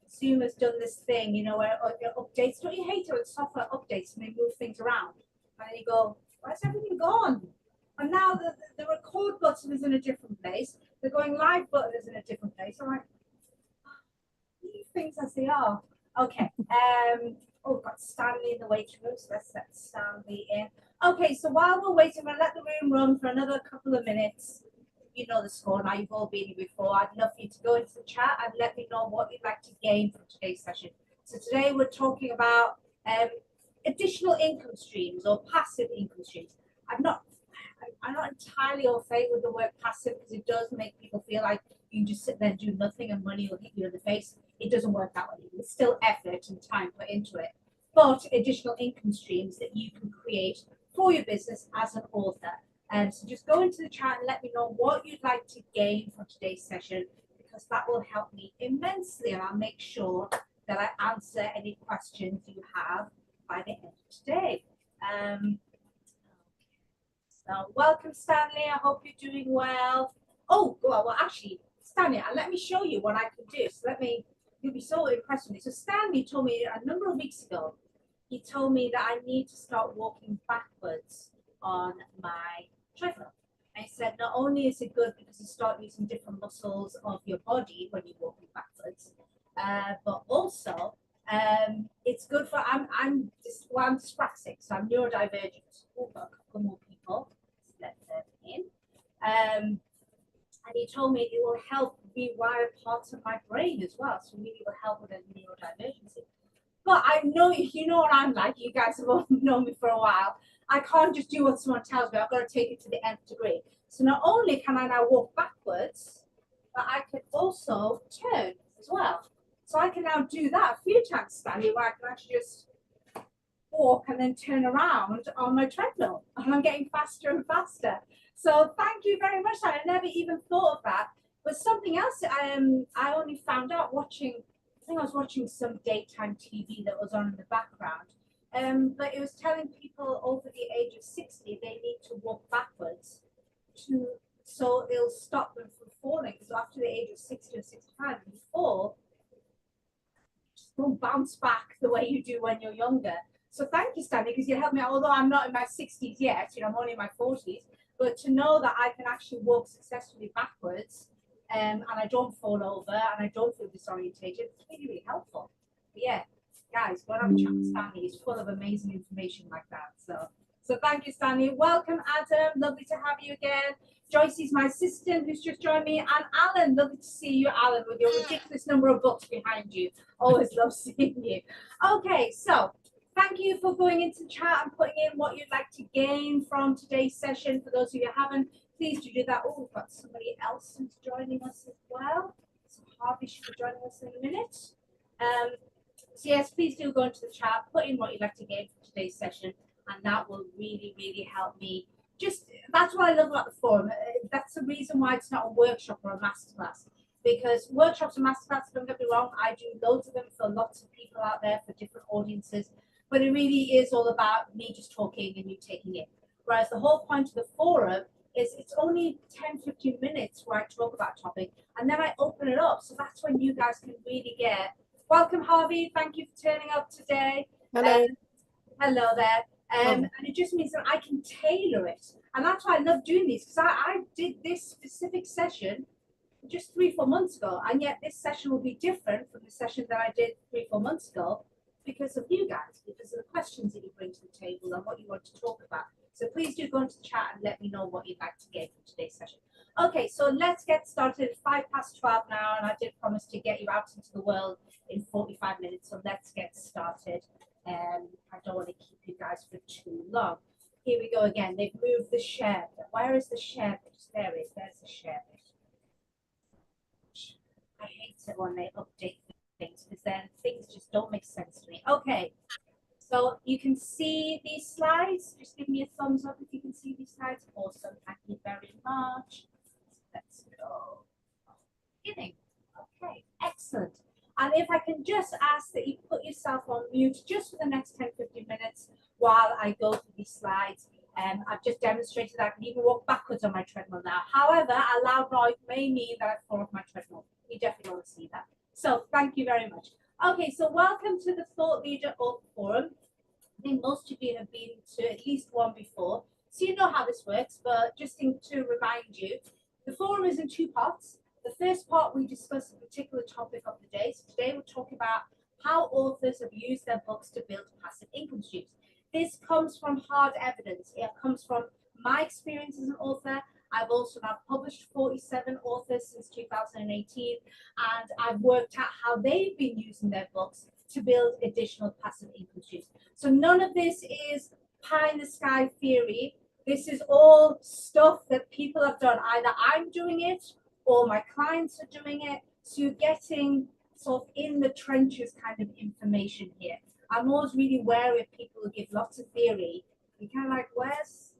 Zoom has done this thing, you know, where it updates. Don't you hate it when software updates and they move things around? And then you go, where's everything gone? And now the record button is in a different place. The going live button is in a different place. I'm like, leave things as they are. Okay. Oh, we've got Stanley in the waiting room, so let's let Stanley in. Okay, so while we're waiting, we'll let the room run for another couple of minutes. You know the score now, you've all been here before. I'd love for you to go into the chat and let me know what you'd like to gain from today's session. So today we're talking about additional income streams or passive income streams. I'm not entirely au fait with the word passive because it does make people feel like you can just sit there and do nothing and money will hit you in the face. It doesn't work that way. There's still effort and time put into it. But additional income streams that you can create for your business as an author. So just go into the chat and let me know what you'd like to gain from today's session, because that will help me immensely, and I'll make sure that I answer any questions you have by the end of today. So welcome, Stanley. I hope you're doing well. Oh, well, actually, Stanley, let me show you what I can do. So you'll be so impressed with me. So Stanley told me a number of weeks ago, he told me that I need to start walking backwards on my treadmill. And he said not only is it good because you start using different muscles of your body when you're walking backwards, but also it's good for I'm dyspraxic, so I'm neurodivergent. We've got a couple more people. Let's let them in. And he told me it will help rewire parts of my brain as well. So really will help with the neurodivergency. But I know, you know what I'm like. You guys have all known me for a while. I can't just do what someone tells me. I've got to take it to the nth degree. So not only can I now walk backwards, but I can also turn as well. So I can now do that a few times, Stanley, where I can actually just walk and then turn around on my treadmill. And I'm getting faster and faster. So thank you very much. I never even thought of that. But something else I only found out watching, I think I was watching some daytime TV that was on in the background. But it was telling people over the age of 60 they need to walk backwards so it'll stop them from falling. So after the age of 60 or 65, if you fall, just don't bounce back the way you do when you're younger. So thank you, Stanley, because you helped me out. Although I'm not in my 60s yet, you know, I'm only in my 40s. But to know that I can actually walk successfully backwards, and I don't fall over and I don't feel disorientated, it's really, really helpful. But yeah, guys, go and have a chat with Stanley. He's full of amazing information like that. So thank you, Stanley. Welcome, Adam. Lovely to have you again. Joycey's my assistant who's just joined me. And Alan, lovely to see you, Alan, with your ridiculous number of books behind you. Always love seeing you. Okay, so thank you for going into chat and putting in what you'd like to gain from today's session. For those of you who haven't, please do that. Oh, we've got somebody else who's joining us as well. So Harvey should be joining us in a minute. So yes, please do go into the chat, put in what you'd like to gain from today's session, and that will really, really help me. That's what I love about the forum. That's the reason why it's not a workshop or a masterclass. Because workshops and masterclasses, don't get me wrong, I do loads of them for lots of people out there for different audiences. But it really is all about me just talking and you taking it. Whereas the whole point of the forum is it's only 10-15 minutes where I talk about a topic and then I open it up. So that's when you guys can really get. Welcome, Harvey. Thank you for turning up today. Hello. Hello there. And it just means that I can tailor it. And that's why I love doing these, because I did this specific session just 3-4 months ago. And yet this session will be different from the session that I did 3-4 months ago because of you guys, because of the questions that you bring to the table and what you want to talk about. So please do go into the chat and let me know what you'd like to get from today's session. Okay, so let's get started. 12:05 now, and I did promise to get you out into the world in 45 minutes. So let's get started. I don't want to keep you guys for too long. Here we go again. They've moved the share bit. Where is the share bit? There it is. There's the share bit. I hate it when they update things because then things just don't make sense to me. Okay. So you can see these slides. Just give me a thumbs up if you can see these slides. Awesome. Thank you very much. Let's go. Beginning. Okay. Excellent. And if I can just ask that you put yourself on mute just for the next 10-15 minutes while I go through these slides. I've just demonstrated that I can even walk backwards on my treadmill now. However, a loud noise may mean that I fall off my treadmill. You definitely want to see that. So thank you very much. Okay, so welcome to the Thought Leader Author Forum. I think most of you have been to at least one before, so you know how this works, but just to remind you, the forum is in two parts. The first part, we discuss a particular topic of the day. So today we'll talk about how authors have used their books to build passive income streams. This comes from hard evidence. It comes from my experience as an author. I've also now published 47 authors since 2018, and I've worked out how they've been using their books to build additional passive income streams. So none of this is pie in the sky theory. This is all stuff that people have done. Either I'm doing it or my clients are doing it. So you're getting sort of in the trenches kind of information here. I'm always really wary of people who give lots of theory. You're kind of like, where's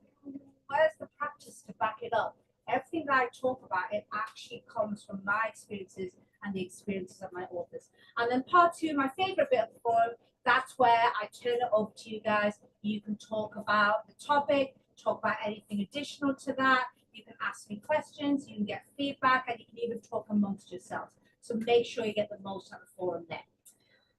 the practice to back it up? Everything that I talk about, it actually comes from my experiences and the experiences of my authors. And then part two, my favorite bit of the forum, that's where I turn it over to you guys. You can talk about the topic, talk about anything additional to that. You can ask me questions, you can get feedback, and you can even talk amongst yourselves. So make sure you get the most out of the forum there.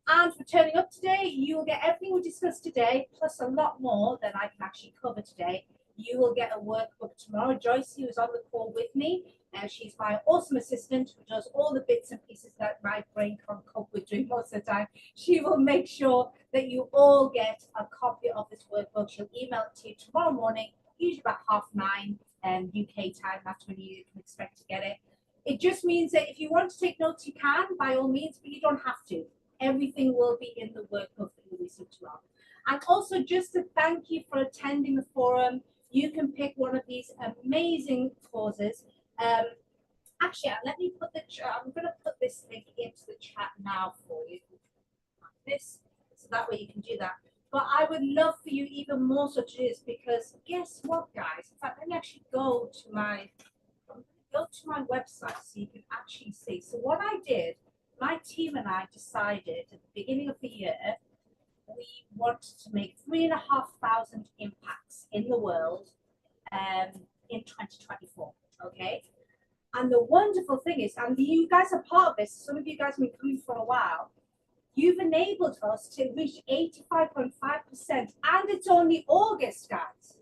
And for turning up today, you will get everything we discussed today, plus a lot more than I can actually cover today. You will get a workbook tomorrow. Joyce, who is on the call with me, and she's my awesome assistant who does all the bits and pieces that my brain can't cope with doing most of the time. She will make sure that you all get a copy of this workbook. She'll email it to you tomorrow morning, usually about 9:30 UK time. That's when you can expect to get it. It just means that if you want to take notes, you can, by all means, but you don't have to. Everything will be in the workbook that you receive tomorrow. And also, just to thank you for attending the forum, you can pick one of these amazing courses. Actually, let me put I'm going to put this link into the chat now for you. Like this, so that way you can do that. But I would love for you even more so to do this, because guess what, guys? In fact, let me actually go to my website so you can actually see. So what I did, my team and I decided at the beginning of the year, we wanted to make 3,500 impacts in the world in 2024, okay? And the wonderful thing is, and you guys are part of this, some of you guys have been coming for a while, you've enabled us to reach 85.5%, and it's only August, guys.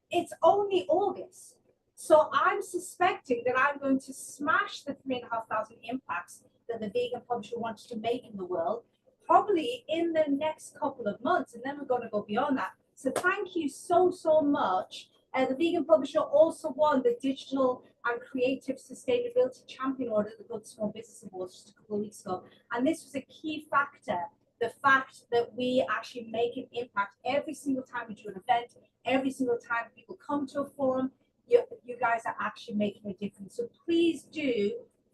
It's only August. So I'm suspecting that I'm going to smash the 3,500 impacts that the vegan publisher wants to make in the world, probably in the next couple of months, and then we're going to go beyond that. So thank you so much. The vegan publisher also won the Digital and Creative Sustainability Champion Award at the Good Small Business Awards just a couple of weeks ago. And this was a key factor, the fact that we actually make an impact every single time we do an event, every single time people come to a forum. You guys are actually making a difference. So please do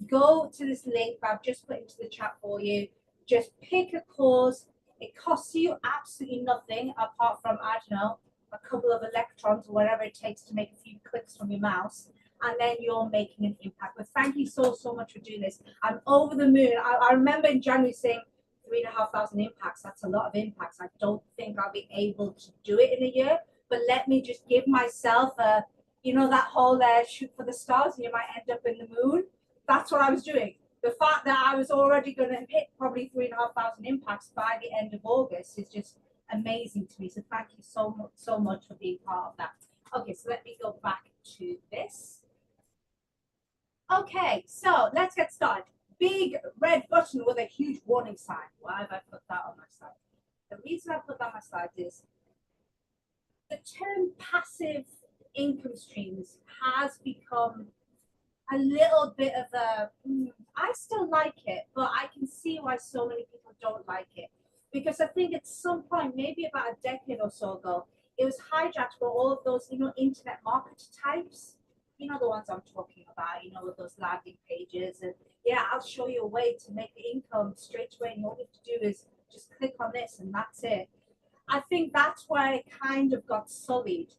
go to this link that I've just put into the chat for you. Just pick a cause. It costs you absolutely nothing apart from, I don't know, a couple of electrons or whatever it takes to make a few clicks from your mouse, and then you're making an impact. But thank you so much for doing this. I'm over the moon. I remember in January saying 3,500 impacts. That's a lot of impacts. I don't think I'll be able to do it in a year, but let me just give myself a, you know, that whole shoot for the stars and you might end up in the moon. That's what I was doing. The fact that I was already going to hit probably 3,500 impacts by the end of August is just amazing to me. So thank you so much for being part of that. Okay, so let me go back to this. Okay, so let's get started. Big red button with a huge warning sign. Why have I put that on my slide? The reason I put that on my slide is the term passive income streams has become a little bit of a, I still like it, but I can see why so many people don't like it. Because I think at some point, maybe about a decade or so ago, it was hijacked by all of those, you know, internet marketer types. You know, the ones I'm talking about, you know, with those landing pages. And yeah, I'll show you a way to make the income straight away. And all you have to do is just click on this and that's it. I think that's where it kind of got sullied.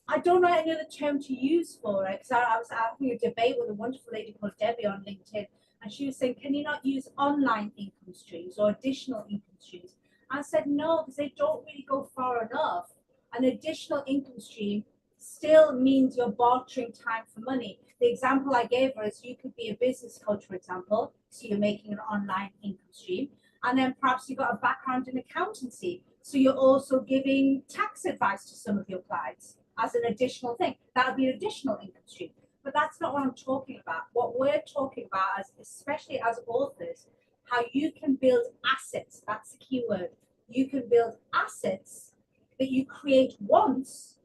I don't know any other term to use for it, because I was having a debate with a wonderful lady called Debbie on LinkedIn, and she was saying, can you not use online income streams or additional income streams? I said no, because they don't really go far enough. An additional income stream still means you're bartering time for money. The example I gave her is you could be a business coach, for example. so you're making an online income stream. And then perhaps you've got a background in accountancy, so you're also giving tax advice to some of your clients as an additional thing. That would be an additional income stream. But that's not what I'm talking about. What we're talking about, especially as authors, how you can build assets. That's the key word. You can build assets that you create once,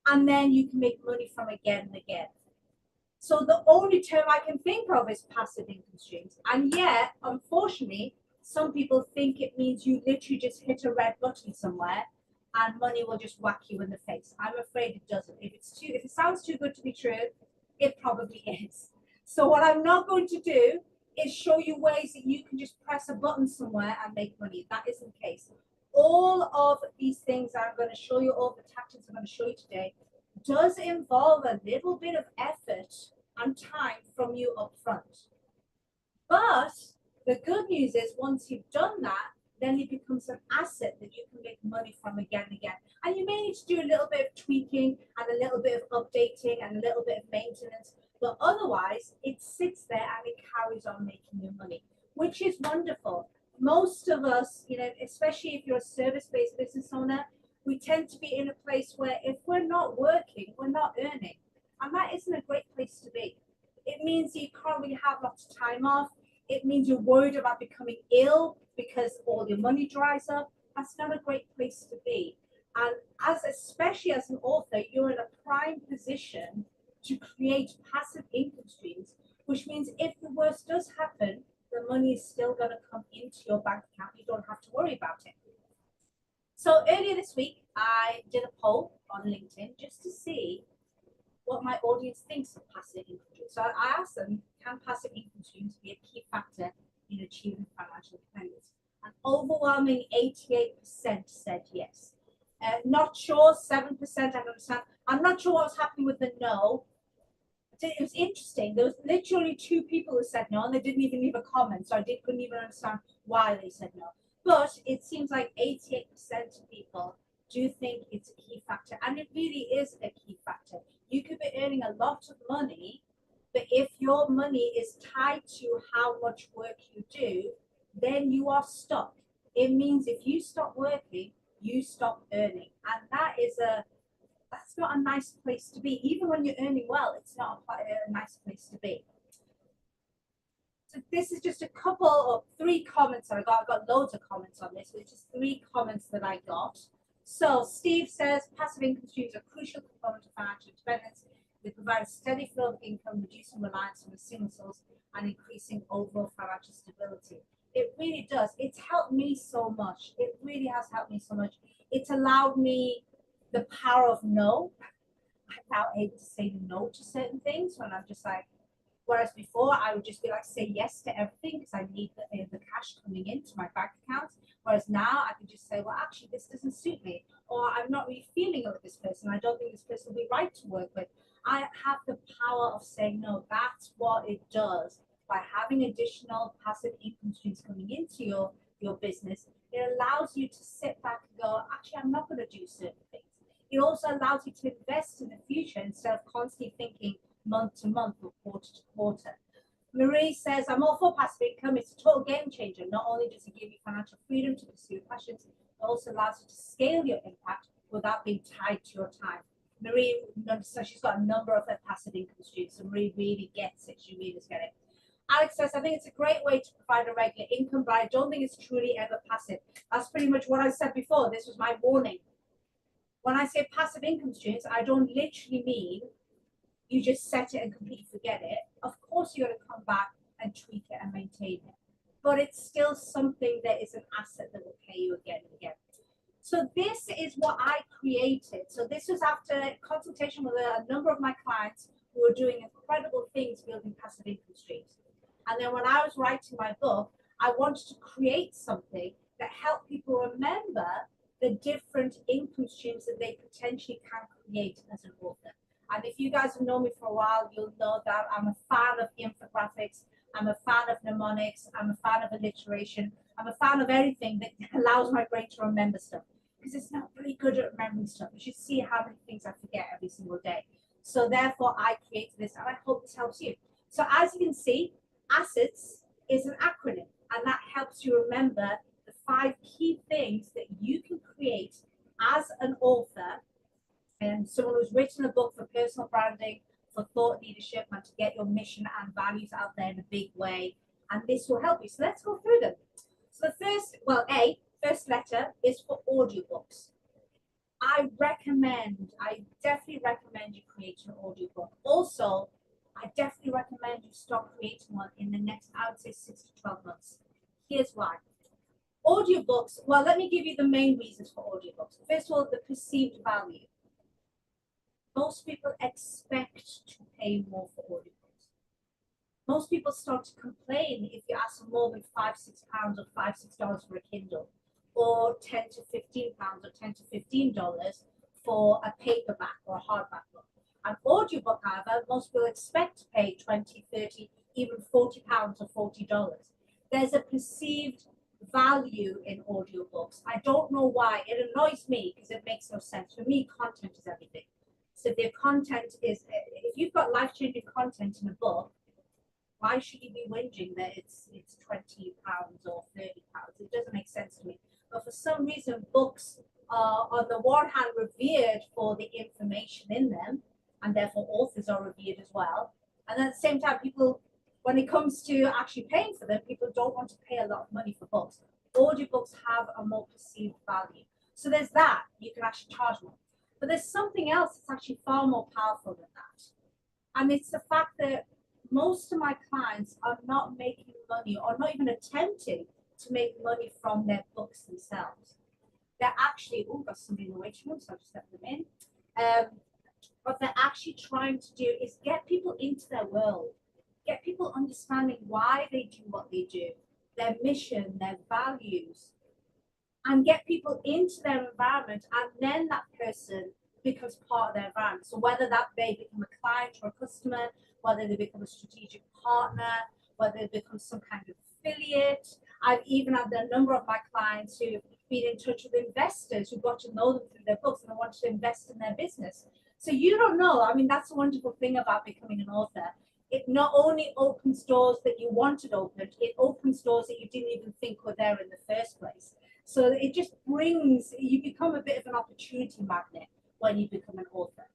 and then you can make money from again and again. So the only term I can think of is passive income streams. And yet, unfortunately, some people think it means you literally just hit a red button somewhere and money will just whack you in the face. I'm afraid it doesn't. If it sounds too good to be true, it probably is. So what I'm not going to do is show you ways that you can just press a button somewhere and make money. That isn't the case. All of these things I'm going to show you, all the tactics I'm going to show you today, does involve a little bit of effort and time from you up front. But the good news is once you've done that, then it becomes an asset that you can make money from again and again. And you may need to do a little bit of tweaking and a little bit of updating and a little bit of maintenance, but otherwise it sits there and it carries on making you money, which is wonderful. Most of us, especially if you're a service-based business owner, we tend to be in a place where if we're not working, we're not earning. And that isn't a great place to be. It means you can't really have lots of time off. It means you're worried about becoming ill because all your money dries up. That's not a great place to be. And especially as an author, you're in a prime position to create passive income streams, which means if the worst does happen, the money is still going to come into your bank account. You don't have to worry about it. So earlier this week, I did a poll on LinkedIn just to see what my audience thinks of passive income streams. So I asked them, can passive income streams be a key factor in achieving financial independence? An overwhelming 88% said yes. Not sure, 7%, I understand. I'm not sure what was happening with the no. It was interesting. There was literally 2 people who said no, and they didn't even leave a comment, so I couldn't even understand why they said no. But it seems like 88% of people do think it's a key factor, and it really is a key factor. You could be earning a lot of money, but if your money is tied to how much work you do, then you are stuck. It means if you stop working, you stop earning, and that's not a nice place to be. Even when you're earning well, it's not a nice place to be. So this is just a couple of 3 comments that I got. I got loads of comments on this, which is 3 comments that I got. So Steve says passive income streams are a crucial component of financial independence. They provide a steady flow of income, reducing reliance on a single source and increasing overall financial stability. It really does. It's helped me so much. It really has helped me so much. It's allowed me the power of no. I'm now able to say no to certain things when I'm just like, whereas before I would just be like, say yes to everything because I need the cash coming into my bank account. Whereas now I can just say, well, actually, this doesn't suit me, or I'm not really feeling with this person. I don't think this person will be right to work with. I have the power of saying no. That's what it does. By having additional passive income streams coming into your business, it allows you to sit back and go, actually, I'm not going to do certain things. It also allows you to invest in the future instead of constantly thinking month to month or quarter to quarter. Marie says, I'm all for passive income. It's a total game changer. Not only does it give you financial freedom to pursue your passions, it also allows you to scale your impact without being tied to your time. Marie, so she's got a number of her passive income streams, so Marie really gets it. She really does get it. Alex says, I think it's a great way to provide a regular income, but I don't think it's truly ever passive. That's pretty much what I said before. This was my warning. When I say passive income streams, I don't literally mean you just set it and completely forget it. Of course, you're going to come back and tweak it and maintain it. But it's still something that is an asset that will pay you again and again. So this is what I created. So this was after consultation with a number of my clients who were doing incredible things building passive income streams. And then when I was writing my book, I wanted to create something that helped people remember the different income streams that they potentially can create as an author. And if you guys have known me for a while, you'll know that I'm a fan of infographics. I'm a fan of mnemonics. I'm a fan of alliteration. I'm a fan of everything that allows my brain to remember stuff. Because it's not really good at remembering stuff. You should see how many things I forget every single day. So therefore, I created this, and I hope this helps you. So as you can see, assets is an acronym, and that helps you remember the 5 key things that you can create as an author and someone who's written a book for personal branding, for thought leadership, and to get your mission and values out there in a big way. And this will help you. So let's go through them. So the first, well, first letter is for audiobooks. I definitely recommend you create an audiobook. Also, I definitely recommend you start creating one in the next, I would say, 6 to 12 months. Here's why. Audiobooks, well, let me give you the main reasons for audiobooks. First of all, the perceived value. Most people expect to pay more for audiobooks. Most people start to complain if you ask for more than £5-6 or $5-6 for a Kindle, or £10 to £15 or $10 to $15 for a paperback or a hardback book. An audiobook, however, most people expect to pay $20, $30, even £40 or $40. There's a perceived value in audiobooks. I don't know why. It annoys me because it makes no sense. For me, content is everything. So if their content is, if you've got life-changing content in a book, why should you be whinging that it's £20 or £30? It doesn't make sense to me. But for some reason, books are on the one hand revered for the information in them, and therefore authors are revered as well. And at the same time, people, when it comes to actually paying for them, people don't want to pay a lot of money for books. Audiobooks have a more perceived value. So there's that, you can actually charge more. But there's something else that's actually far more powerful than that. And it's the fact that most of my clients are not making money or not even attempting to make money from their books themselves. They're actually, oh, got somebody in the waiting room, so I'll just let them in. What they're actually trying to do is get people into their world, get people understanding why they do what they do, their mission, their values, and get people into their environment, and then that person becomes part of their environment. So whether that they become a client or a customer, whether they become a strategic partner, whether they become some kind of affiliate. I've even had a number of my clients who've been in touch with investors who got to know them through their books and they wanted to invest in their business. So you don't know. I mean, that's the wonderful thing about becoming an author. It not only opens doors that you wanted opened, it opens doors that you didn't even think were there in the first place. So it just brings, you become a bit of an opportunity magnet when you become an author.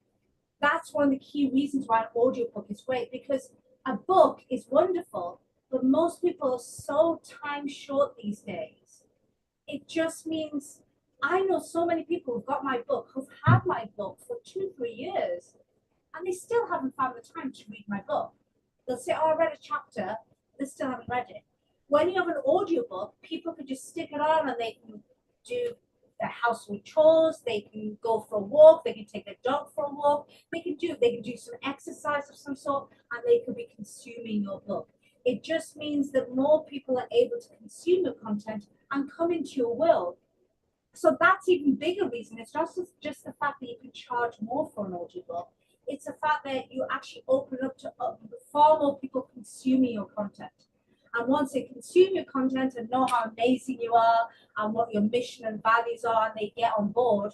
That's one of the key reasons why an audiobook is great, because a book is wonderful, but most people are so time short these days. It just means, I know so many people who've got my book, who've had my book for 2-3 years, and they still haven't found the time to read my book. They'll say, oh, I read a chapter, they still haven't read it. When you have an audiobook, people can just stick it on and they can do their household chores, they can go for a walk, they can take their dog for a walk, they can do some exercise of some sort, and they could be consuming your book. It just means that more people are able to consume your content and come into your world. So that's even bigger reason. It's not just the fact that you can charge more for an audiobook. It's the fact that you actually open up to far more people consuming your content. And once they consume your content and know how amazing you are and what your mission and values are, and they get on board,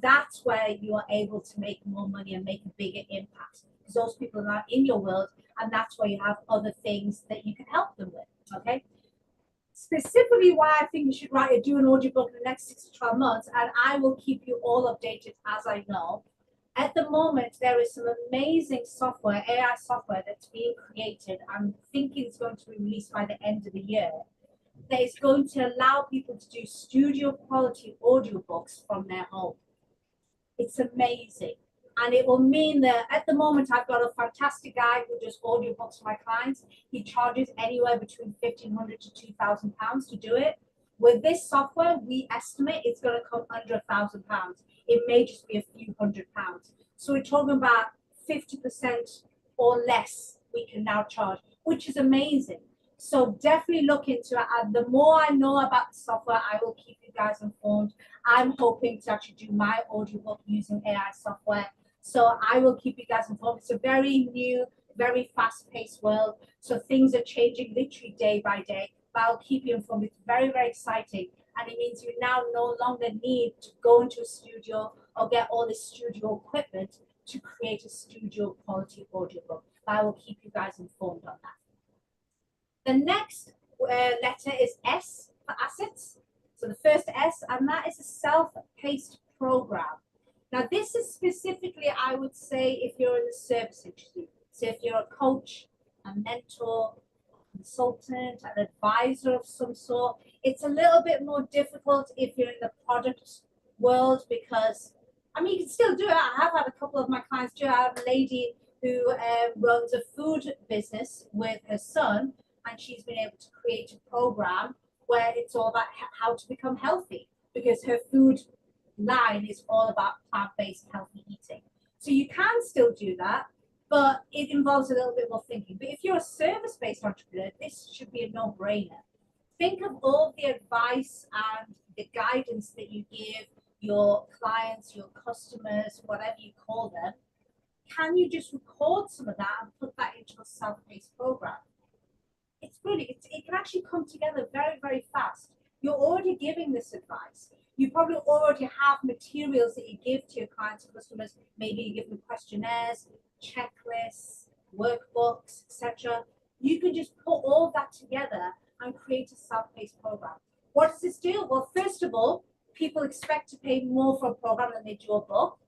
that's where you are able to make more money and make a bigger impact. Because those people are not in your world, and that's where you have other things that you can help them with. Okay. Specifically why I think you should do an audiobook in the next 6 to 12 months, and I will keep you all updated as I know. At the moment, there is some amazing software, AI software, that's being created. I'm thinking it's going to be released by the end of the year. That is going to allow people to do studio quality audiobooks from their home. It's amazing. And it will mean that at the moment, I've got a fantastic guy who does audiobooks for my clients. He charges anywhere between £1,500 to £2,000 to do it. With this software, we estimate it's going to come under £1,000. It may just be a few £100s. So we're talking about 50% or less we can now charge, which is amazing. So definitely look into it. And the more I know about the software, I will keep you guys informed. I'm hoping to actually do my audiobook using AI software. So I will keep you guys informed. It's a very new, very fast-paced world. So things are changing literally day by day. But I'll keep you informed. It's very, very exciting. And it means you now no longer need to go into a studio or get all this studio equipment to create a studio quality audiobook. But I will keep you guys informed on that. The next letter is S for assets. So the first S, and that is a self-paced program. Now, this is specifically, I would say, if you're in the service industry. So if you're a coach, a mentor, consultant, an advisor of some sort, it's a little bit more difficult if you're in the product world because, I mean, you can still do it. I have had a couple of my clients do it. I have a lady who runs a food business with her son, and she's been able to create a program where it's all about how to become healthy because her food line is all about plant-based healthy eating. So you can still do that, but it involves a little bit more thinking. But if you're a service-based entrepreneur, this should be a no-brainer. Think of all the advice and the guidance that you give your clients, your customers, whatever you call them. Can you just record some of that and put that into a self-paced program? It's brilliant. It can actually come together very, very fast. You're already giving this advice. You probably already have materials that you give to your clients and customers. Maybe you give them questionnaires, checklists, workbooks, etc. You can just put all that together and create a self-paced program. What does this do? Well, first of all, people expect to pay more for a program than they do a book.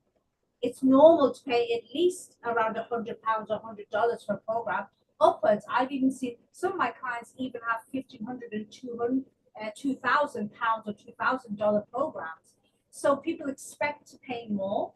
It's normal to pay at least around £100 or $100 for a program. Upwards, I've even seen some of my clients even have £1,500 and £2,000 or $2,000 programs. So people expect to pay more.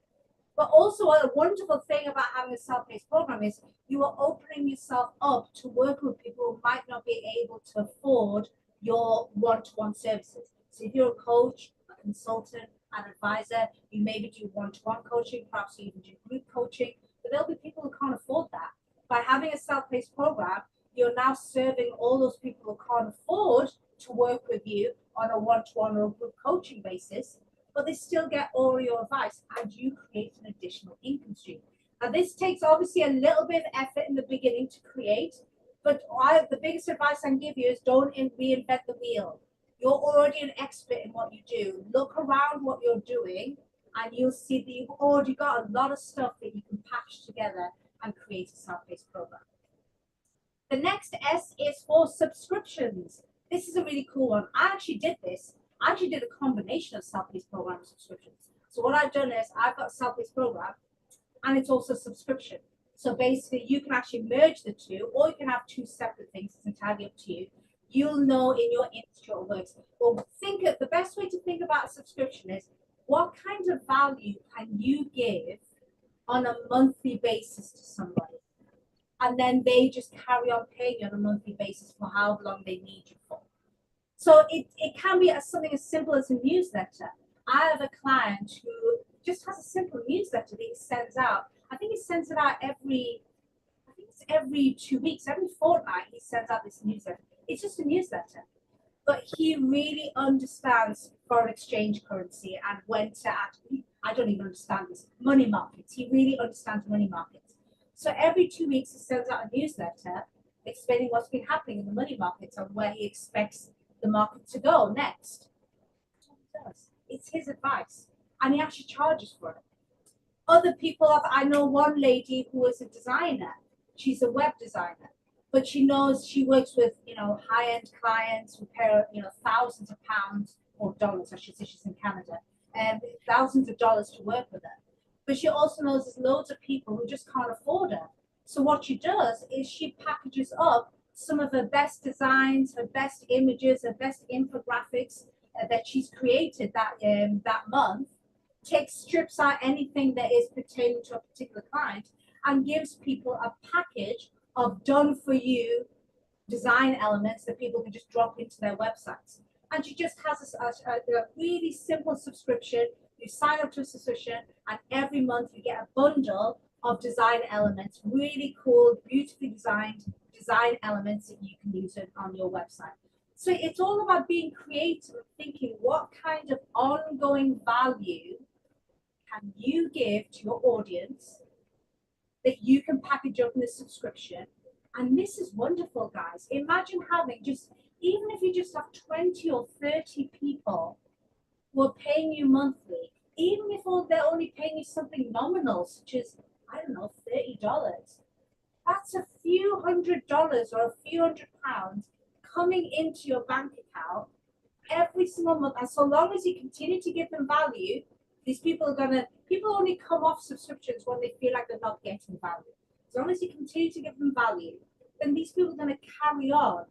But also a wonderful thing about having a self-paced program is you are opening yourself up to work with people who might not be able to afford your one-to-one services. So if you're a coach, a consultant, an advisor, you maybe do one-to-one coaching, perhaps you even do group coaching, but there'll be people who can't afford that. By having a self-paced program, you're now serving all those people who can't afford to work with you on a one-to-one or group coaching basis, but they still get all your advice and you create an additional income stream. Now, this takes obviously a little bit of effort in the beginning to create, but the biggest advice I can give you is don't reinvent the wheel. You're already an expert in what you do. Look around what you're doing and you'll see that you've already got a lot of stuff that you can package together and create a self-paced program. The next S is for subscriptions. This is a really cool one. I actually did this. I actually did a combination of self-paced program and subscriptions. So what I've done is I've got a self-paced program and it's also a subscription. So basically you can actually merge the two, or you can have two separate things. It's entirely up to you. You'll know in your industry what works. Well, the best way to think about a subscription is what kind of value can you give on a monthly basis to somebody? And then they just carry on paying you on a monthly basis for how long they need you for. So it can be something as simple as a newsletter. I have a client who just has a simple newsletter that he sends out. I think he sends it out every 2 weeks, every fortnight he sends out this newsletter. It's just a newsletter. But he really understands foreign exchange currency and when to actually, I don't even understand this, money markets. He really understands money markets. So every 2 weeks he sends out a newsletter explaining what's been happening in the money markets and where he expects the market to go next. It's his advice, and he actually charges for it. Other people I know one lady who is a designer. She's a web designer, but she knows she works with high-end clients who pay thousands of pounds or dollars. I should say she's in Canada, and thousands of dollars to work with her. But she also knows there's loads of people who just can't afford her. So what she does is she packages up some of her best designs, her best images, her best infographics that she's created that month, strips out anything that is pertaining to a particular client, and gives people a package of done-for-you design elements that people can just drop into their websites. And she just has a really simple subscription. You sign up to a subscription, and every month you get a bundle of design elements, really cool, beautifully designed design elements that you can use on your website. So it's all about being creative and thinking what kind of ongoing value can you give to your audience that you can package up in a subscription. And this is wonderful, guys. Imagine having even if you just have 20 or 30 people who are paying you monthly, even if they're only paying you something nominal, such as, I don't know, $30. That's a few $100s or a few £100 coming into your bank account every single month. And so long as you continue to give them value, these people are people only come off subscriptions when they feel like they're not getting value. As long as you continue to give them value, then these people are going to carry on.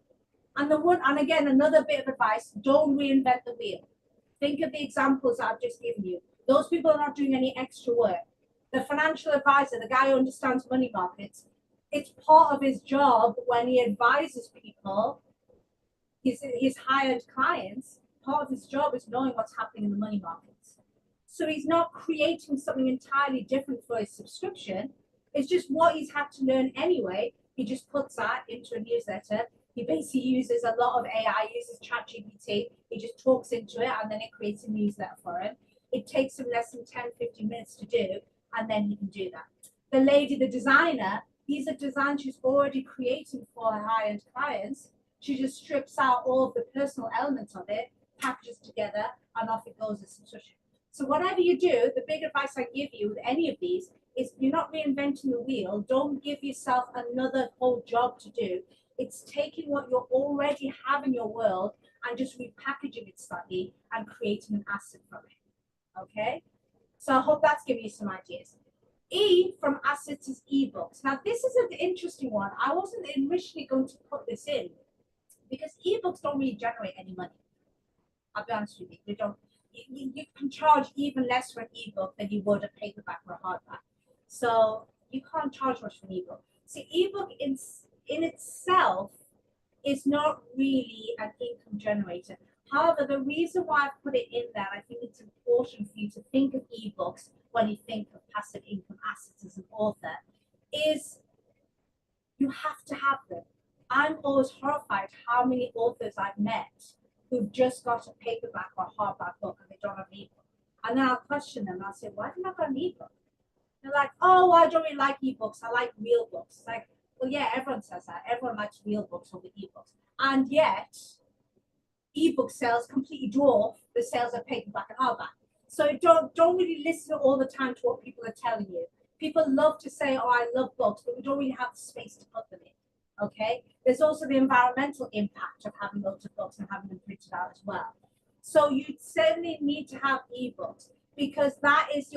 And again, another bit of advice, don't reinvent the wheel. Think of the examples that I've just given you. Those people are not doing any extra work. The financial advisor, the guy who understands money markets, it's part of his job when he advises people, his hired clients, part of his job is knowing what's happening in the money markets. So he's not creating something entirely different for his subscription. It's just what he's had to learn anyway. He just puts that into a newsletter. He basically uses a lot of AI, uses ChatGPT. He just talks into it and then it creates a newsletter for him. It takes him less than 10, 15 minutes to do, and then he can do that. The lady, the designer, these are designs she's already creating for her high-end clients. She just strips out all of the personal elements of it, packages together, and off it goes as subscription. So whatever you do, the big advice I give you with any of these is you're not reinventing the wheel. Don't give yourself another whole job to do. It's taking what you already have in your world and just repackaging it slightly and creating an asset from it. Okay? So I hope that's given you some ideas. E from assets is ebooks. Now this is an interesting one. I wasn't initially going to put this in because ebooks don't really generate any money. I'll be honest with you. They don't. You can charge even less for an ebook than you would a paperback or a hardback. So you can't charge much for an ebook. So ebook in itself is not really an income generator. However, the reason why I put it in there, I think it's important for you to think of ebooks when you think of passive income assets as an author, is you have to have them. I'm always horrified how many authors I've met who've just got a paperback or a hardback book and they don't have an ebook. And then I'll question them and I'll say, why have you not got an ebook? They're like, oh, well, I don't really like ebooks. I like real books. It's like, well, yeah, everyone says that. Everyone likes real books over ebooks. And yet, ebook sales completely dwarf the sales of paperback and hardback. So don't really listen all the time to what people are telling you. People love to say, oh, I love books, but we don't really have the space to put them in. Okay, there's also the environmental impact of having loads of books and having them printed out as well. So you certainly need to have ebooks because that is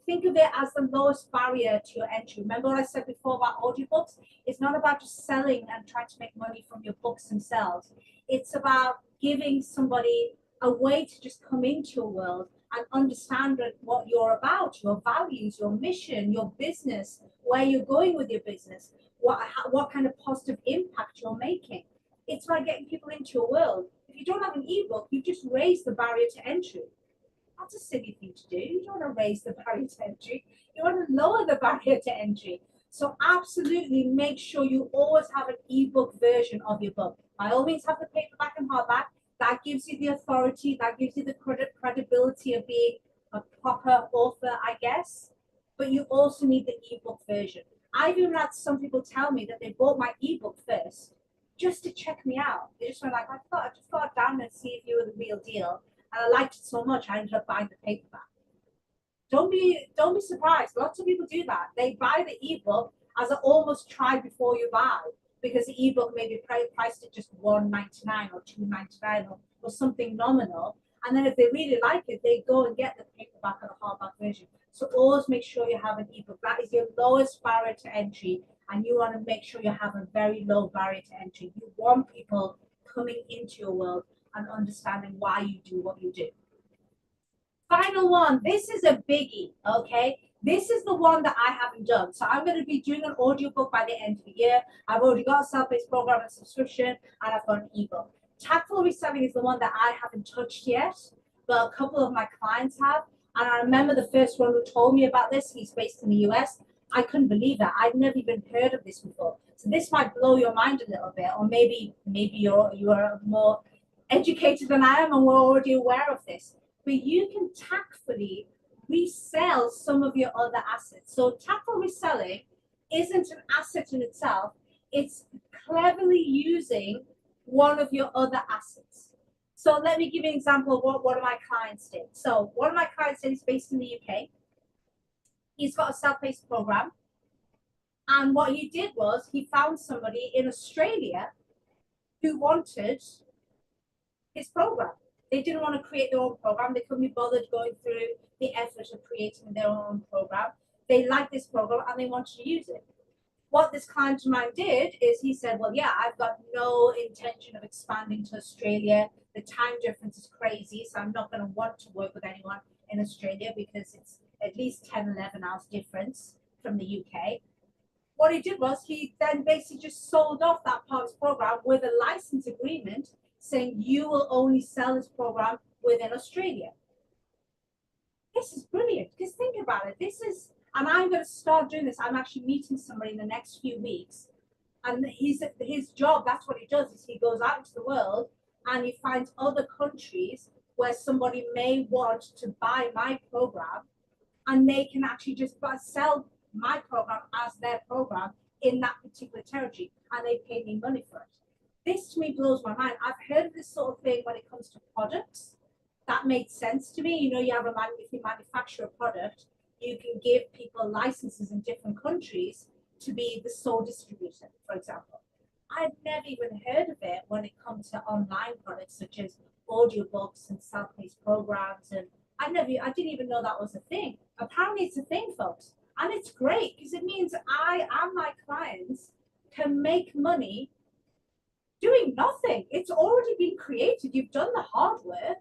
think of it as the lowest barrier to your entry. Remember what I said before about audiobooks? It's not about just selling and trying to make money from your books themselves. It's about giving somebody a way to just come into your world and understand what you're about, your values, your mission, your business, where you're going with your business, what kind of positive impact you're making. It's about getting people into your world. If you don't have an ebook, you just raise the barrier to entry. That's a silly thing to do. You don't want to raise the barrier to entry. You want to lower the barrier to entry. So absolutely make sure you always have an ebook version of your book. By all means, have the paperback and hardback. That gives you the authority. That gives you the credibility of being a proper author, I guess. But you also need the ebook version. I've even had some people tell me that they bought my ebook first just to check me out. They just were like, I just got down and see if you were the real deal. And I liked it so much, I ended up buying the paperback. Don't be surprised. Lots of people do that. They buy the ebook as an almost try before you buy, because the ebook may be priced at just $1.99 or $2.99 or something nominal. And then if they really like it, they go and get the paperback or the hardback version. So always make sure you have an ebook. That is your lowest barrier to entry, and you want to make sure you have a very low barrier to entry. You want people coming into your world and understanding why you do what you do. Final one, this is a biggie, okay? This is the one that I haven't done. So I'm going to be doing an audiobook by the end of the year. I've already got a self-paced program and subscription, and I've got an ebook. Tactful reselling is the one that I haven't touched yet, but a couple of my clients have. And I remember the first one who told me about this. He's based in the US. I couldn't believe that. I'd never even heard of this before. So this might blow your mind a little bit, or maybe you are more educated than I am and we're already aware of this. But you can tactfully resell some of your other assets. So tactful reselling isn't an asset in itself. It's cleverly using one of your other assets. So let me give you an example of what one of my clients did. So one of my clients is based in the UK. He's got a self-paced program. And what he did was he found somebody in Australia who wanted his program. They didn't want to create their own program. They couldn't be bothered going through the effort of creating their own program. They liked this program and they wanted to use it. What this client of mine did is he said, well, yeah, I've got no intention of expanding to Australia. The time difference is crazy, so I'm not going to want to work with anyone in Australia because it's at least 10, 11 hours difference from the UK. What he did was he then basically just sold off that part of his program with a license agreement saying you will only sell this program within Australia. This is brilliant because think about it. This is, and I'm going to start doing this. I'm actually meeting somebody in the next few weeks, and his job. That's what he does. Is he goes out into the world and he finds other countries where somebody may want to buy my program, and they can actually just sell my program as their program in that particular territory, and they pay me money for it. This to me blows my mind. I've heard of this sort of thing when it comes to products. That made sense to me. You know, you have if you manufacture a product, you can give people licenses in different countries to be the sole distributor, for example. I'd never even heard of it when it comes to online products such as audiobooks and self-paced programs, and I didn't even know that was a thing. Apparently it's a thing, folks. And it's great because it means I and my clients can make money doing nothing. It's already been created. You've done the hard work.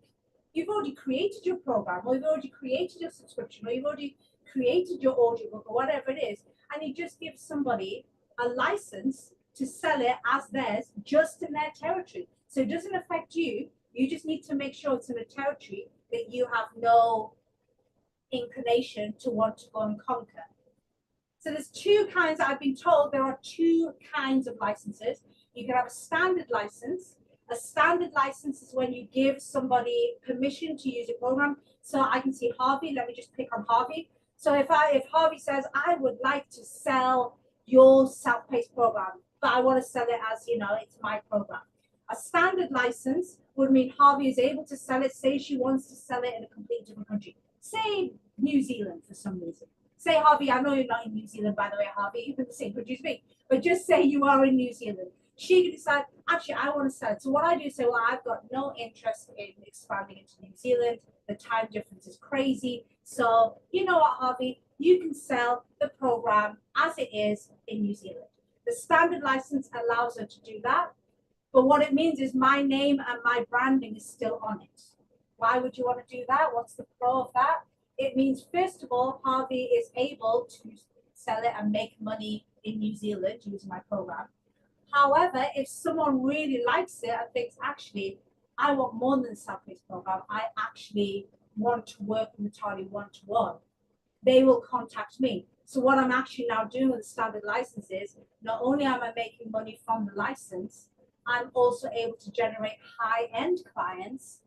You've already created your program, or you've already created your subscription, or you've already created your audiobook, or whatever it is, and you just give somebody a license to sell it as theirs just in their territory. So it doesn't affect you. You just need to make sure it's in a territory that you have no inclination to want to go and conquer. So there's two kinds. I've been told there are two kinds of licenses. You can have a standard license. A standard license is when you give somebody permission to use a program. So I can see Harvey. Let me just pick on Harvey. So if Harvey says, I would like to sell your self-paced program, but I want to sell it as, you know, it's my program. A standard license would mean Harvey is able to sell it. Say she wants to sell it in a completely different country. Say New Zealand for some reason. Say, Harvey, I know you're not in New Zealand, by the way, Harvey, you're in the same country as me, but just say you are in New Zealand. She can decide, actually, I want to sell it. So what I do is say, well, I've got no interest in expanding into New Zealand. The time difference is crazy. So you know what, Harvey, you can sell the program as it is in New Zealand. The standard license allows her to do that. But what it means is my name and my branding is still on it. Why would you want to do that? What's the pro of that? It means, first of all, Harvey is able to sell it and make money in New Zealand using my program. However, if someone really likes it and thinks, actually, I want more than a self-paced program, I actually want to work with Natalie one-to-one, they will contact me. So what I'm actually now doing with the standard license is, not only am I making money from the license, I'm also able to generate high-end clients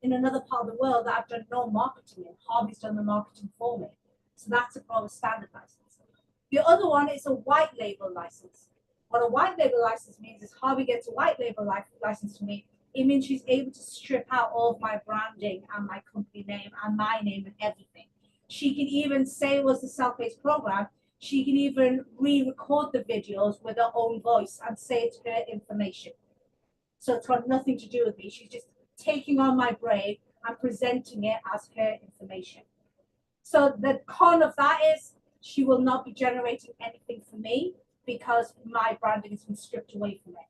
in another part of the world that I've done no marketing in. Harvey's done the marketing for me. So that's a part of standard license. The other one is a white label license. What a white label license means is Harvey gets a white label license from me. It means she's able to strip out all of my branding and my company name and my name and everything. She can even say it was the self-paced program. She can even re-record the videos with her own voice and say it's her information. So it's got nothing to do with me. She's just taking on my brain and presenting it as her information. So the con of that is she will not be generating anything for me because my branding has been stripped away from it.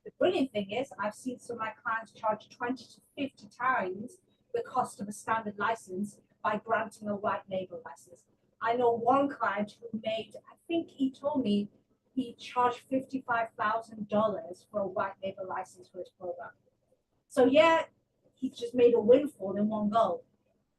The brilliant thing is I've seen some of my clients charge 20 to 50 times the cost of a standard license by granting a white label license. I know one client who made, I think he told me he charged $55,000 for a white label license for his program. So yeah, he just made a windfall in one go.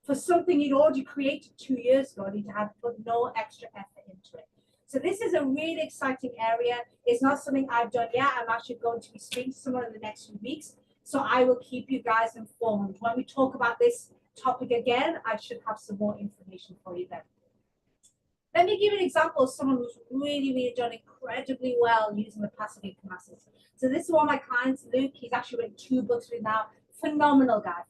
For something he'd already created 2 years ago, and he had put no extra effort into it. So this is a really exciting area. It's not something I've done yet. I'm actually going to be speaking to someone in the next few weeks. So I will keep you guys informed. When we talk about this topic again, I should have some more information for you then. Let me give you an example of someone who's really done incredibly well using the passive income assets. So this is one of my clients, Luke. He's actually written 2 books with now. Phenomenal guy,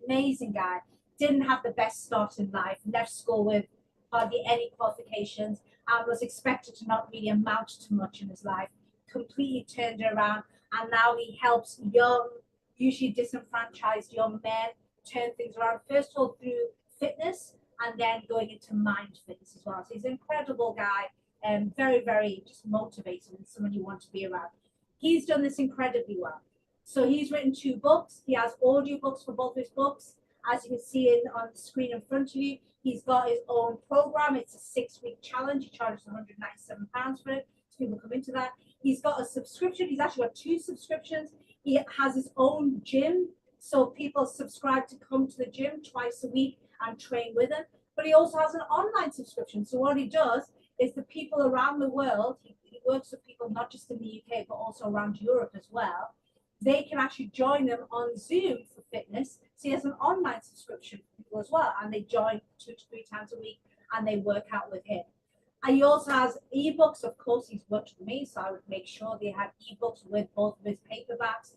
amazing guy. Didn't have the best start in life, left school with hardly any qualifications. and was expected to not really amount to much in his life, completely turned it around, and now he helps young, usually disenfranchised young men turn things around, first of all through fitness and then going into mind fitness as well. So he's an incredible guy and very, very just motivating and someone you want to be around. He's done this incredibly well. So he's written 2 books. He has audiobooks for both his books. As you can see on the screen in front of you, he's got his own program. It's a 6-week challenge. He charges £197 for it. So people come into that. He's got a subscription. He's actually got 2 subscriptions. He has his own gym. So people subscribe to come to the gym twice a week and train with him. But he also has an online subscription. So what he does is the people around the world, he works with people not just in the UK, but also around Europe as well. They can actually join them on Zoom for fitness. So he has an online subscription for people as well. And they join 2 to 3 times a week and they work out with him. And he also has ebooks. Of course, he's worked with me, so I would make sure they have ebooks with both of his paperbacks.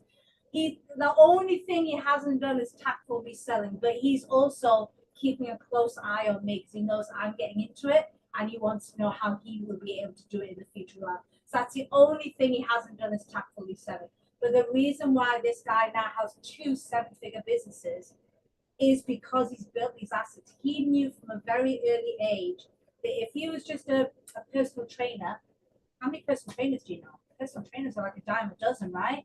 The only thing he hasn't done is tactful reselling, but he's also keeping a close eye on me because he knows I'm getting into it and he wants to know how he will be able to do it in the future. So that's the only thing he hasn't done is tactful reselling. But the reason why this guy now has 2 7-figure businesses is because he's built these assets. He knew from a very early age that if he was just a personal trainer, how many personal trainers do you know? Personal trainers are like a dime a dozen, right?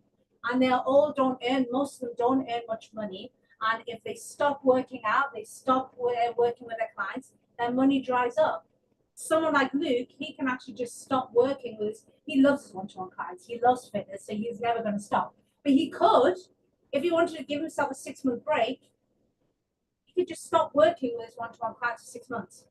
And they all don't earn, most of them don't earn much money. And if they stop working out, they stop working with their clients, their money dries up. Someone like Luke, he can actually just stop working with, he loves his one-to-one clients. He loves fitness, so he's never going to stop. But he could, if he wanted to give himself a 6-month break, he could just stop working with his one-to-one clients for 6 months.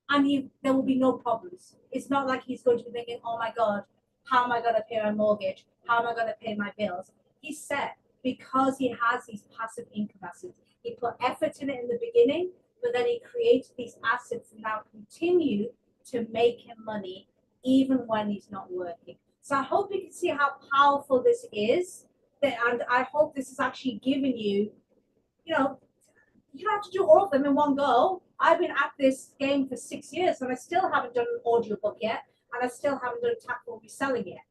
And there will be no problems. It's not like he's going to be thinking, oh my God, how am I going to pay my mortgage? How am I going to pay my bills? He's set because he has these passive income assets. He put effort in it in the beginning, but then he created these assets and now continue to make him money even when he's not working. So I hope you can see how powerful this is. And I hope this is actually giving you, you don't have to do all of them in one go. I've been at this game for 6 years and I still haven't done an audiobook yet, and I still haven't done tactful reselling yet.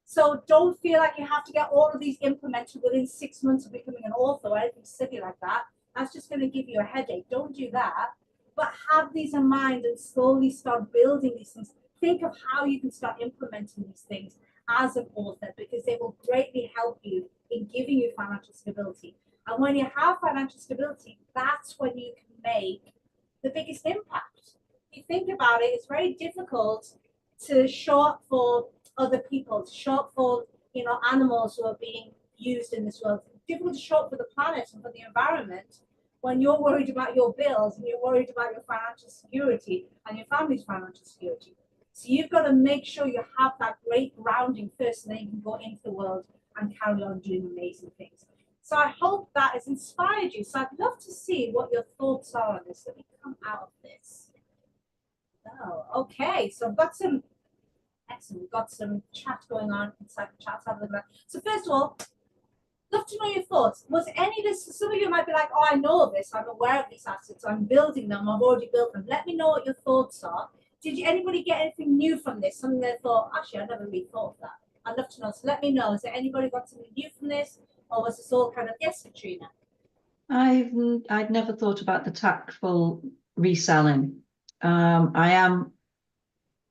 So don't feel like you have to get all of these implemented within 6 months of becoming an author or anything silly like that. That's just going to give you a headache. Don't do that. But have these in mind and slowly start building these things. Think of how you can start implementing these things as an author, because they will greatly help you in giving you financial stability. And when you have financial stability, that's when you can make the biggest impact. If you think about it, it's very difficult to show up for other people, to show up for animals who are being used in this world. It's difficult to show up for the planet and for the environment when you're worried about your bills and you're worried about your financial security and your family's financial security. So you've got to make sure you have that great grounding first, and then you can go into the world and carry on doing amazing things. So I hope that has inspired you. So I'd love to see what your thoughts are on this. Let me come out of this. Oh, okay. So I've got some, excellent. We've got some chat going on inside the chat. So first of all, love to know your thoughts. Was any of this, some of you might be like, oh, I know of this. I'm aware of these assets. I'm building them. I've already built them. Let me know what your thoughts are. Did anybody get anything new from this? Something they thought, actually, I never really thought of that. I'd love to know. So let me know. Has anybody got something new from this? Or was this all kind of, yes, Katrina? I'd never thought about the tactful reselling. I am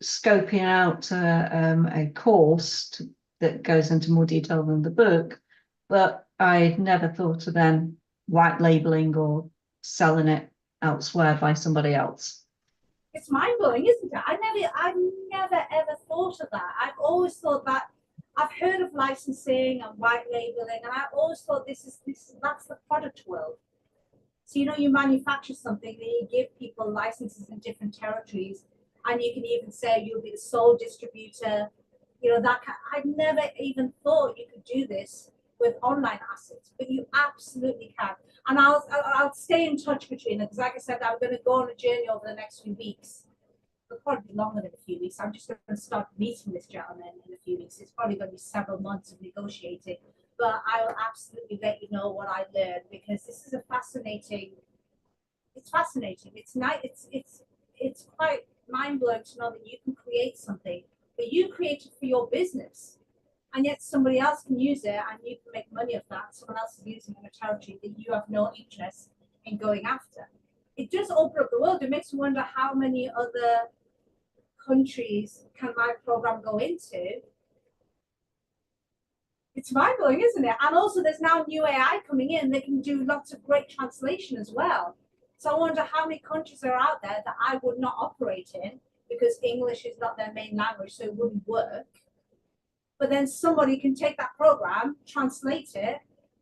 scoping out a course that goes into more detail than the book, but I'd never thought of then white labeling or selling it elsewhere by somebody else. It's mind-blowing, isn't it? I've never ever thought of that. I've always thought that I've heard of licensing and white labeling, and I always thought that's the product world. So you manufacture something, and you give people licenses in different territories, and you can even say you'll be the sole distributor. I've never even thought you could do this with online assets, but you absolutely can. And I'll stay in touch, Katrina, because like I said, I'm going to go on a journey over the next few weeks. It'll probably be longer than a few weeks. I'm just going to start meeting this gentleman in a few weeks. It's probably going to be several months of negotiating, but I will absolutely let you know what I learned, because this is it's fascinating. It's nice. It's quite mind-blowing to know that you can create something that you created for your business, and yet somebody else can use it and you can make money of that. Someone else is using it in a territory that you have no interest in going after. It does open up the world. It makes me wonder how many other countries can my program go into. It's mind-blowing, isn't it? And also there's now new AI coming in that can do lots of great translation as well. So I wonder how many countries are out there that I would not operate in because English is not their main language, so it wouldn't work. But then somebody can take that program, translate it,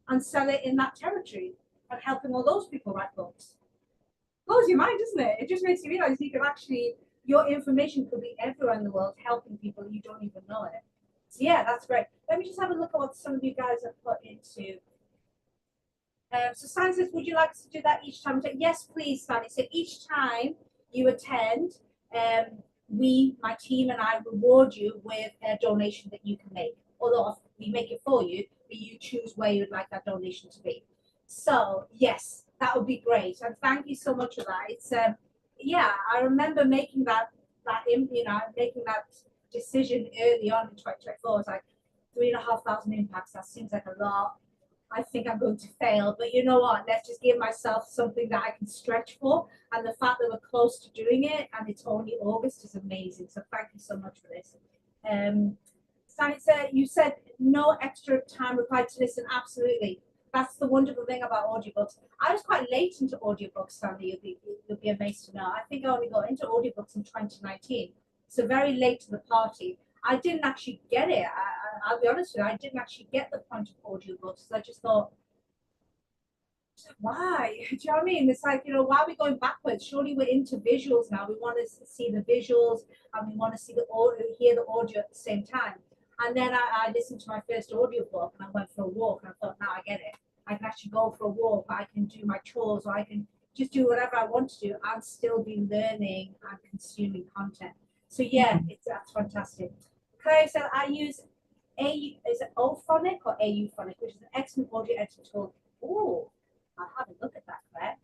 and sell it in that territory and helping all those people write books. Blows your mind, doesn't it? It just makes you realize you could actually, your information could be everywhere in the world helping people you don't even know it. So yeah, that's great. Let me just have a look at what some of you guys have put into. So Stan says, would you like us to do that each time? Yes, please, Stan. So each time you attend, we, my team and I reward you with a donation that you can make. Although we make it for you, but you choose where you'd like that donation to be. So yes, that would be great. And thank you so much for that. It's yeah, I remember making that decision early on in 2024. It's like 3,500 impacts. That seems like a lot. I think I'm going to fail, but you know what? Let's just give myself something that I can stretch for. And the fact that we're close to doing it and it's only August is amazing. So thank you so much for this. Stanley, you said no extra time required to listen. Absolutely. That's the wonderful thing about audiobooks. I was quite late into audiobooks, Stanley. You'll be amazed to know. I think I only got into audiobooks in 2019. So very late to the party. I didn't actually get it. I'll be honest with you, I didn't actually get the point of audiobooks. I just thought, why? Do you know what I mean? It's like, why are we going backwards? Surely we're into visuals now. We want to see the visuals and we want to see the audio, hear the audio at the same time. And then I listened to my first audiobook and I went for a walk and I thought, now I get it. I can actually go for a walk, I can do my chores, or I can just do whatever I want to do and still be learning and consuming content. So yeah, that's fantastic. Claire said, I use is it Ophonic or Auphonic, which is an excellent audio editing tool. Oh, I'll have a look at that, Claire.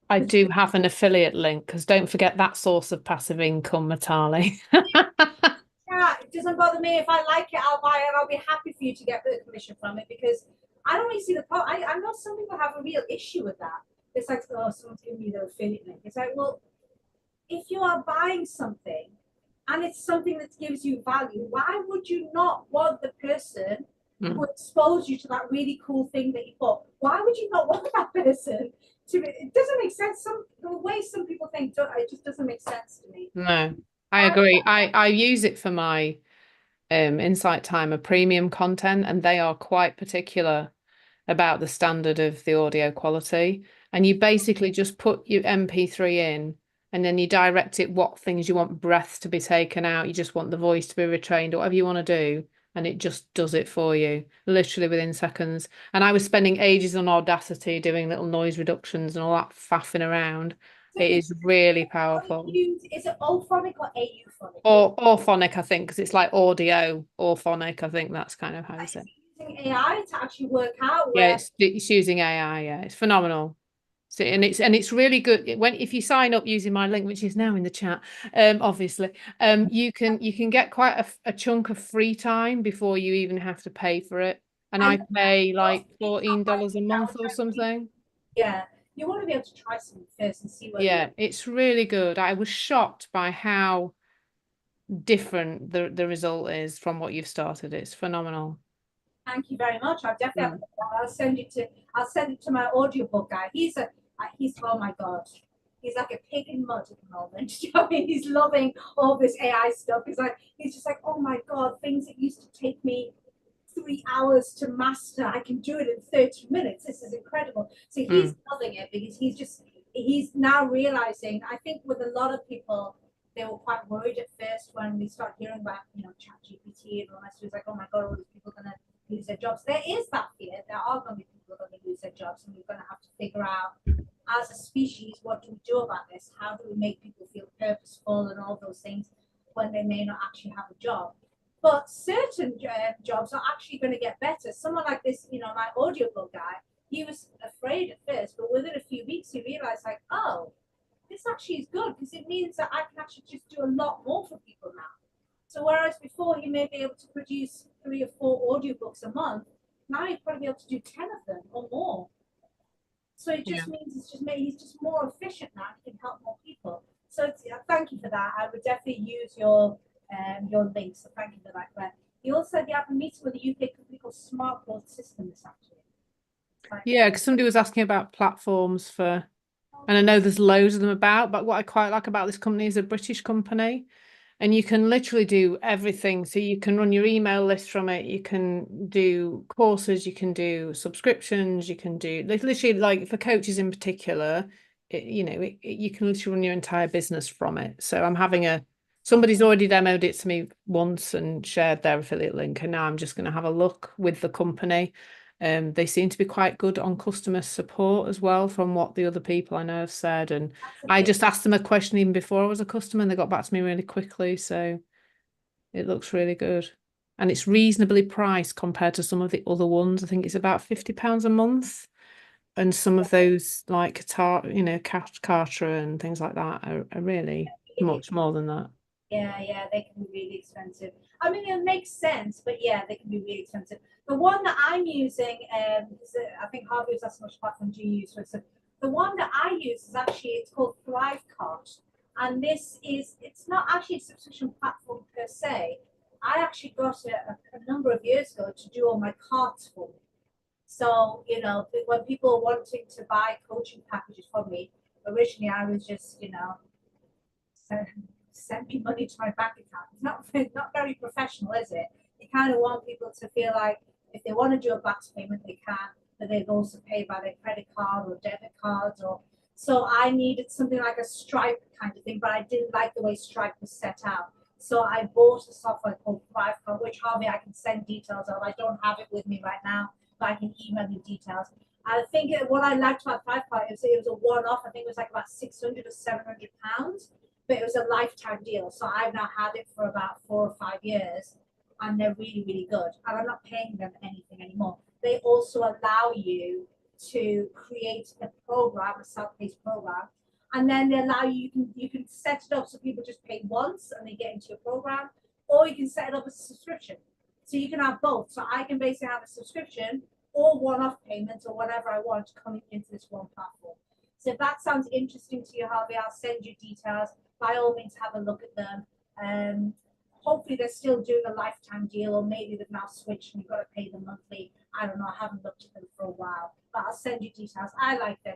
I do have an affiliate link because don't forget that source of passive income, Matali. Yeah, it doesn't bother me. If I like it, I'll buy it. I'll be happy for you to get the commission from it because I don't really see the problem. I know some people have a real issue with that. It's like, oh, someone's giving me the affiliate link. It's like, well, if you are buying something and it's something that gives you value, why would you not want the person who exposed you to that really cool thing that you bought? Why would you not want that person to be? It doesn't make sense. The way some people think, it just doesn't make sense to me. No, I agree. I use it for my Insight Timer premium content, and they are quite particular about the standard of the audio quality. And you basically just put your MP3 in and then you direct it what things you want breaths to be taken out. You just want the voice to be retrained, or whatever you want to do. And it just does it for you, literally within seconds. And I was spending ages on Audacity doing little noise reductions and all that faffing around. It is really powerful. Is it Ophonic or Auphonic? Or Auphonic, I think, because it's like audio Auphonic. I think that's kind of how you say it. Using AI to actually work out where it's using AI. Yeah, it's phenomenal. So, and it's really good if you sign up using my link, which is now in the chat, obviously, you can get quite a chunk of free time before you even have to pay for it. And I pay like $14 a month or something. Yeah, you want to be able to try something first and see what. Yeah, it's really good. I was shocked by how different the result is from what you've started. It's phenomenal. Thank you very much. I'll definitely I'll send it to my audiobook guy. He's oh my god. He's like a pig in mud at the moment. I mean, he's loving all this AI stuff. He's just like, oh my god, things that used to take me 3 hours to master, I can do it in 30 minutes. This is incredible. So he's loving it because he's now realizing, I think with a lot of people, they were quite worried at first when we start hearing about, ChatGPT and all that. So it's like, oh my god, all these people are gonna lose their jobs. There is that fear. There are going to be people going to lose their jobs, and we're going to have to figure out, as a species, what do we do about this? How do we make people feel purposeful and all those things when they may not actually have a job? But certain jobs are actually going to get better. Someone like this, my audiobook guy, he was afraid at first, but within a few weeks he realized, like, oh, this actually is good because it means that I can actually just do a lot more for people now. So whereas before he may be able to produce 3 or 4 audiobooks a month, now he'd probably be able to do 10 of them or more. So it just means he's just more efficient now. He can help more people. So it's, thank you for that. I would definitely use your link. So thank you for that, Claire. He also said you have a meeting with a UK company called Smart Growth Systems actually. Yeah, because somebody was asking about platforms for, and I know there's loads of them about, but what I quite like about this company is a British company. And you can literally do everything. So you can run your email list from it. You can do courses, you can do subscriptions, you can do literally, like for coaches in particular, you can literally run your entire business from it. So I'm having somebody's already demoed it to me once and shared their affiliate link. And now I'm just going to have a look with the company. They seem to be quite good on customer support as well, from what the other people I know have said. And I just asked them a question even before I was a customer, and they got back to me really quickly. So it looks really good. And it's reasonably priced compared to some of the other ones. I think it's about £50 a month. And some of those like Carter and things like that are really much more than that. Yeah, they can be really expensive. I mean, it makes sense, but yeah, they can be really expensive. The one that I'm using, I think Harvey was asking which platform do you use for it. So the one that I use is actually, it's called Thrivecart. And it's not actually a subscription platform per se. I actually got it a number of years ago to do all my carts for me. So, when people are wanting to buy coaching packages from me, originally I was just, send me money to my bank account. It's not very professional, is it? You kind of want people to feel like if they want to do a back payment, they can, but they've also paid by their credit card or debit cards. So I needed something like a Stripe kind of thing, but I didn't like the way Stripe was set out. So I bought a software called Thrivecart, which Harvey I can send details of. I don't have it with me right now, but I can email you details. I think what I liked about Thrivecart is it was a one-off. I think it was like about £600 or £700. But it was a lifetime deal. So I've now had it for about 4 or 5 years, and they're really, really good. And I'm not paying them anything anymore. They also allow you to create a program, a self-paced program, and then they allow you can set it up so people just pay once and they get into your program, or you can set it up as a subscription. So you can have both. So I can basically have a subscription or one-off payments or whatever I want coming into this one platform. So if that sounds interesting to you, Harvey, I'll send you details. By all means, have a look at them. Hopefully they're still doing a lifetime deal, or maybe they've now switched and you've got to pay them monthly. I don't know, I haven't looked at them for a while, but I'll send you details. I like them.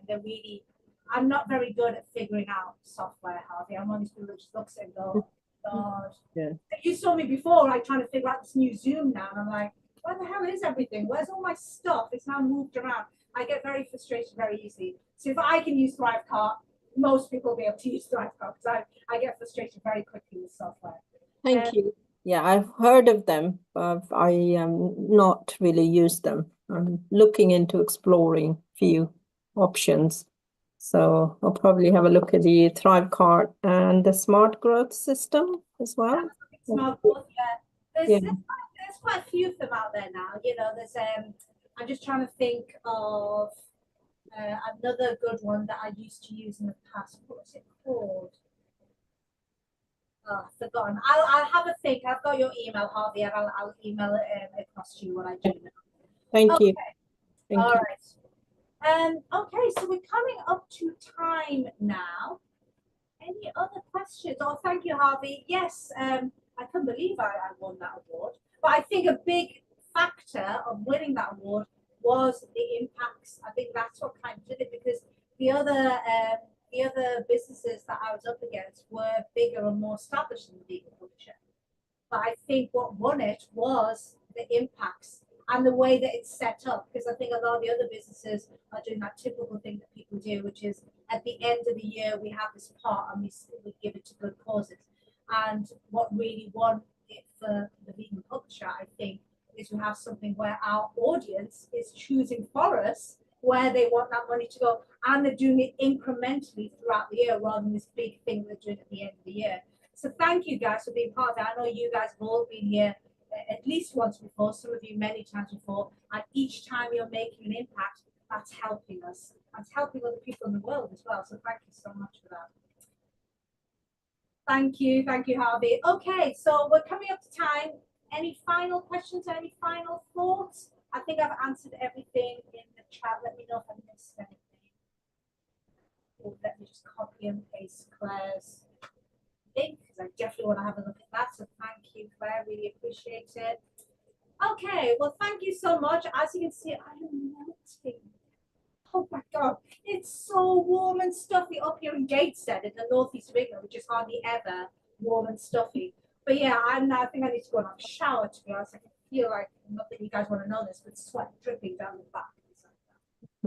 I'm not very good at figuring out software, Harvey. I'm one of these people that just looks at it and go, God. Yeah. You saw me before, like trying to figure out this new Zoom now, and I'm like, where the hell is everything? Where's all my stuff? It's now moved around. I get very frustrated very easily. So if I can use Thrivecart, most people will be able to use Thrivecart, because I get frustrated very quickly with software. Thank you. Yeah, I've heard of them, but I not really used them. I'm looking into exploring few options. So I'll probably have a look at the Thrivecart and the Smart Growth System as well. Smart Growth, yeah. Yeah. There's quite a few of them out there now. There's I'm just trying to think of another good one that I used to use in the past. What was it called? Oh, forgotten. I'll have a think. I've got your email, Harvey, and I'll email it across to you what I do now. Thank you. Thank All you. right. Okay, so we're coming up to time now. Any other questions? Oh, thank you, Harvey. Yes, I can't believe I won that award. But I think a big factor of winning that award was the impacts. I think that's what kind of did it, because the other businesses that I was up against were bigger and more established in the legal publisher. But I think what won it was the impacts and the way that it's set up, because I think a lot of the other businesses are doing that typical thing that people do, which is at the end of the year we have this pot and we give it to good causes. And what really won it for the vegan publisher, I think, is we have something where our audience is choosing for us where they want that money to go, and they're doing it incrementally throughout the year rather than this big thing they're doing at the end of the year. So thank you guys for being part of that. I know you guys have all been here at least once before, some of you many times before, and each time you're making an impact, that's helping us. That's helping other people in the world as well. So thank you so much for that. Thank you, Harvey. Okay, so we're coming up to time. Any final questions or any final thoughts? I think I've answered everything in the chat. Let me know if I missed anything. Oh, let me just copy and paste Claire's link because I definitely want to have a look at that. So thank you, Claire. Really appreciate it. Okay, well, thank you so much. As you can see, I am melting. Oh my God, it's so warm and stuffy up here in Gateshead in the northeast of England, which is hardly ever warm and stuffy. But yeah, I think I need to go and have a shower, to be honest. I can feel like, not that you guys want to know this, but sweat dripping down the back.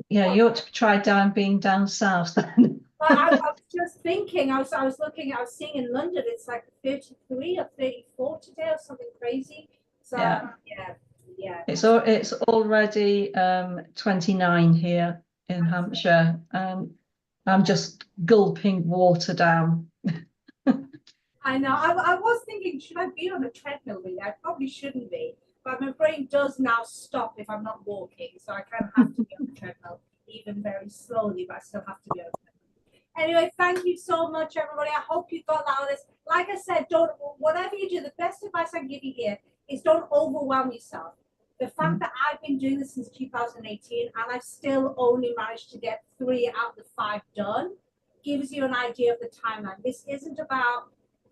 Yeah, you ought to try being down south then. I was just thinking, I was looking, I was seeing in London, it's like 33 or 34 today or something crazy. So yeah. It's already 29 here in Hampshire, and I'm just gulping water down. I know. I was thinking, should I be on a treadmill really? I probably shouldn't be, but my brain does now stop if I'm not walking, so I kind of have to be on the treadmill, even very slowly, but I still have to be on the treadmill. Anyway, thank you so much, everybody. I hope you got out of this. Like I said, whatever you do, the best advice I can give you here is don't overwhelm yourself. The fact that I've been doing this since 2018 and I've still only managed to get 3 out of the 5 done gives you an idea of the timeline. This isn't about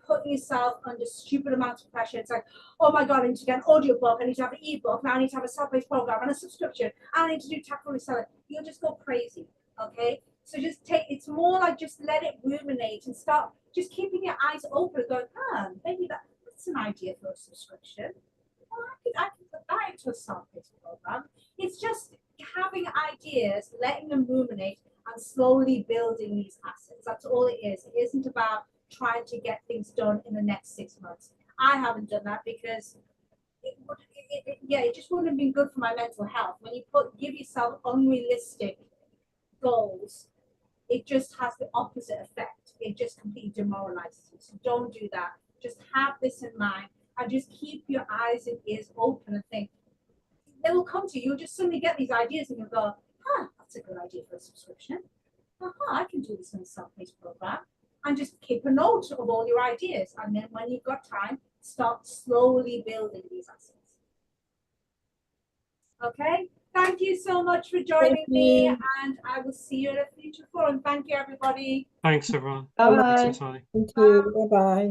putting yourself under stupid amounts of pressure. It's like, oh my God, I need to get an audiobook, I need to have an ebook, now I need to have a self-paced program and a subscription, and I need to do tactful reselling. You'll just go crazy, okay? So it's more like just let it ruminate and start just keeping your eyes open, going, maybe that's an idea for a subscription. Oh, I could put that into a self-paced program. It's just having ideas, letting them ruminate, and slowly building these assets. That's all it is. It isn't about trying to get things done in the next 6 months. I haven't done that because it just wouldn't have been good for my mental health. When you give yourself unrealistic goals, it just has the opposite effect. It just completely demoralizes you. So don't do that. Just have this in mind and just keep your eyes and ears open and think. They will come to you. You'll just suddenly get these ideas and you'll go, that's a good idea for a subscription. I can do this in a self-paced program. And just keep a note of all your ideas. And then when you've got time, start slowly building these assets. Okay? Thank you so much for joining me. And I will see you at a future forum. Thank you, everybody. Thanks, everyone. Bye-bye. Thanks, Sally. Thank you. Bye-bye.